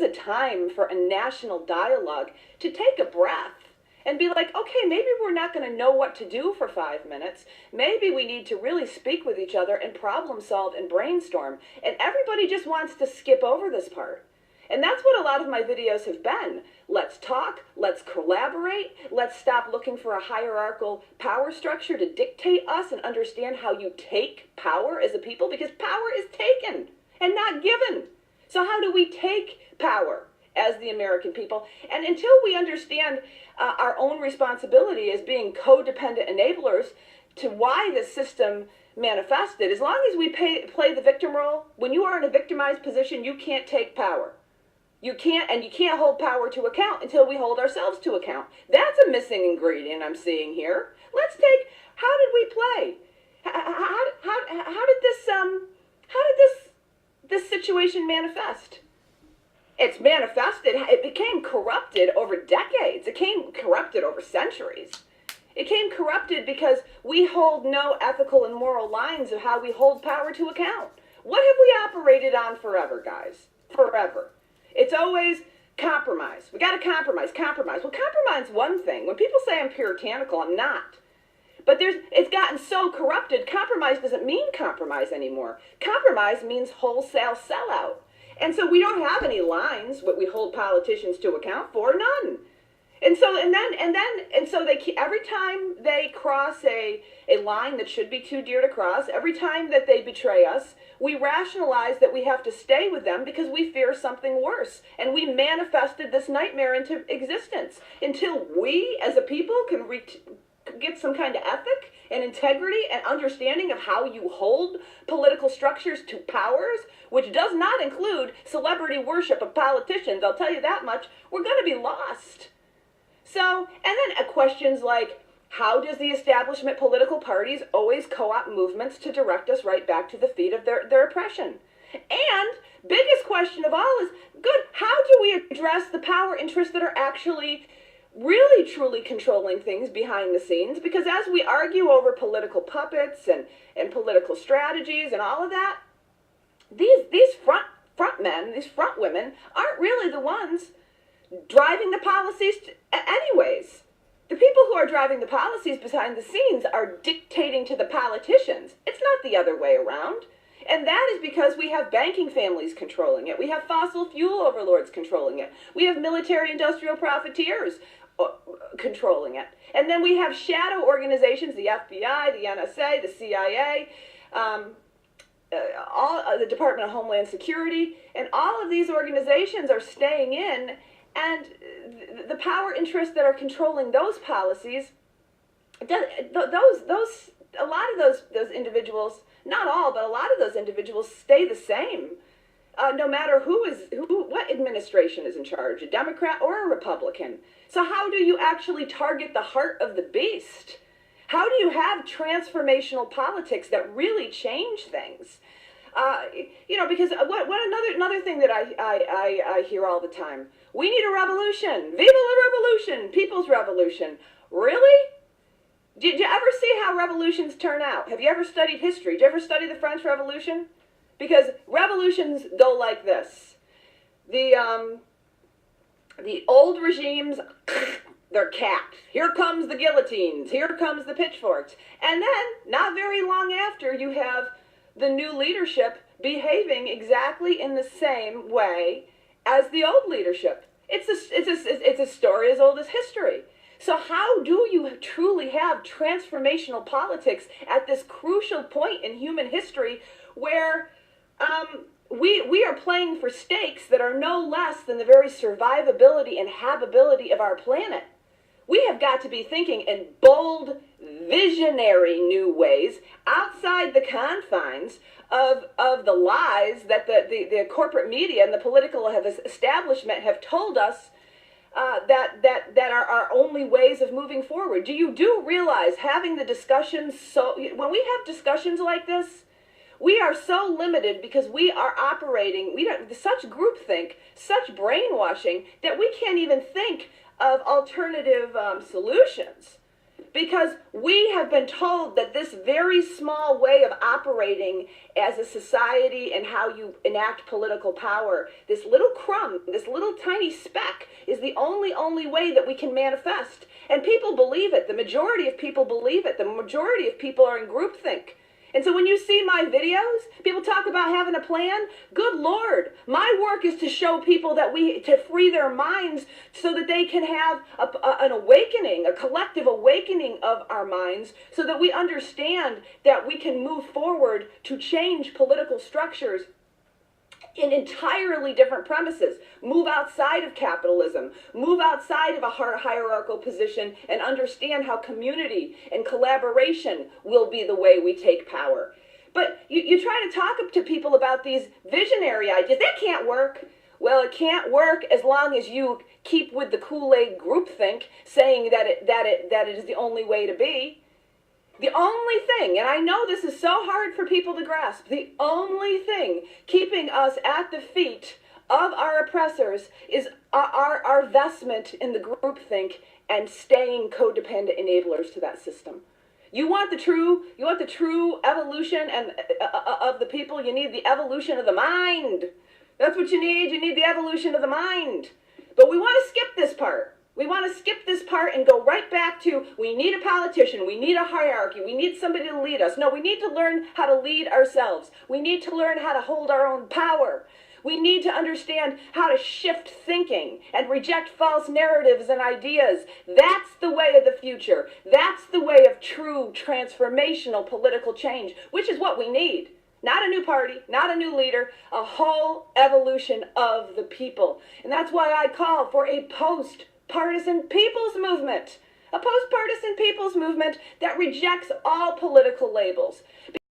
a time for a national dialogue to take a breath and be like, okay, maybe we're not going to know what to do for 5 minutes. Maybe we need to really speak with each other and problem solve and brainstorm. And everybody just wants to skip over this part. And that's what a lot of my videos have been. Let's talk, let's collaborate, let's stop looking for a hierarchical power structure to dictate us and understand how you take power as a people, because power is taken and not given. So how do we take power as the American people? And until we understand our own responsibility as being codependent enablers to why this system manifested, as long as we play the victim role, when you are in a victimized position, you can't take power. You can't hold power to account until we hold ourselves to account. That's a missing ingredient I'm seeing here. Let's take, how did we play? How did this situation manifest? It's manifested, it became corrupted over decades. It became corrupted over centuries. It became corrupted because we hold no ethical and moral lines of how we hold power to account. What have we operated on forever, guys? Forever. It's always compromise. We got to compromise. Well, compromise is one thing. When people say I'm puritanical, I'm not. But it's gotten so corrupted, compromise doesn't mean compromise anymore. Compromise means wholesale sellout. And so we don't have any lines what we hold politicians to account for, none. And so every time they cross a line that should be too dear to cross, every time that they betray us, we rationalize that we have to stay with them because we fear something worse. And we manifested this nightmare into existence until we as a people can get some kind of ethic and integrity and understanding of how you hold political structures to powers, which does not include celebrity worship of politicians. I'll tell you that much. We're going to be lost. So, and then questions like, how does the establishment political parties always co-opt movements to direct us right back to the feet of their oppression? And biggest question of all is, good, how do we address the power interests that are actually really truly controlling things behind the scenes? Because as we argue over political puppets and political strategies and all of that, these front men, these front women aren't really the ones driving the policies anyways. The people who are driving the policies behind the scenes are dictating to the politicians. It's not the other way around. And that is because we have banking families controlling it. We have fossil fuel overlords controlling it. We have military industrial profiteers controlling it. And then we have shadow organizations, the FBI, the NSA, the CIA, the Department of Homeland Security, and all of these organizations are staying in, and the power interests that are controlling those policies, a lot of those individuals, not all, but a lot of those individuals stay the same, no matter what administration is in charge, a Democrat or a Republican. So how do you actually target the heart of the beast? How do you have transformational politics that really change things? Because another thing that I hear all the time, we need a revolution. Viva la revolution, people's revolution. Really? Did you ever see how revolutions turn out? Have you ever studied history? Did you ever study the French Revolution? Because revolutions go like this. The old regimes, they're capped. Here comes the guillotines. Here comes the pitchforks. And then, not very long after, you have the new leadership behaving exactly in the same way as the old leadership. It's a story as old as history. So how do you truly have transformational politics at this crucial point in human history where we are playing for stakes that are no less than the very survivability and habitability of our planet? We have got to be thinking in bold, visionary new ways outside the confines of the lies that the corporate media and the political establishment have told us that are our only ways of moving forward. Do you realize having the discussions, when we have discussions like this, we are so limited because we are operating, such groupthink, such brainwashing, that we can't even think of alternative solutions. Because we have been told that this very small way of operating as a society and how you enact political power, this little crumb, this little tiny speck, is the only way that we can manifest. And people believe it. The majority of people believe it. The majority of people are in groupthink. And so when you see my videos, people talk about having a plan. Good Lord, my work is to show people that to free their minds so that they can have an awakening, a collective awakening of our minds, so that we understand that we can move forward to change political structures in entirely different premises. Move outside of capitalism, move outside of a hierarchical position, and understand how community and collaboration will be the way we take power. But you try to talk to people about these visionary ideas. That can't work. Well, it can't work as long as you keep with the Kool-Aid groupthink saying that it is the only way to be. The only thing, and I know this is so hard for people to grasp, the only thing keeping us at the feet of our oppressors is our vestment in the groupthink and staying codependent enablers to that system. You want the true evolution of the people. You need the evolution of the mind. That's what you need. You need the evolution of the mind. But we want to skip this part. We want to skip this part and go right back to, we need a politician, we need a hierarchy, we need somebody to lead us. No, we need to learn how to lead ourselves. We need to learn how to hold our own power. We need to understand how to shift thinking and reject false narratives and ideas. That's the way of the future. That's the way of true transformational political change, which is what we need. Not a new party, not a new leader, a whole evolution of the people. And that's why I call for a post-partisan people's movement. A post-partisan people's movement that rejects all political labels.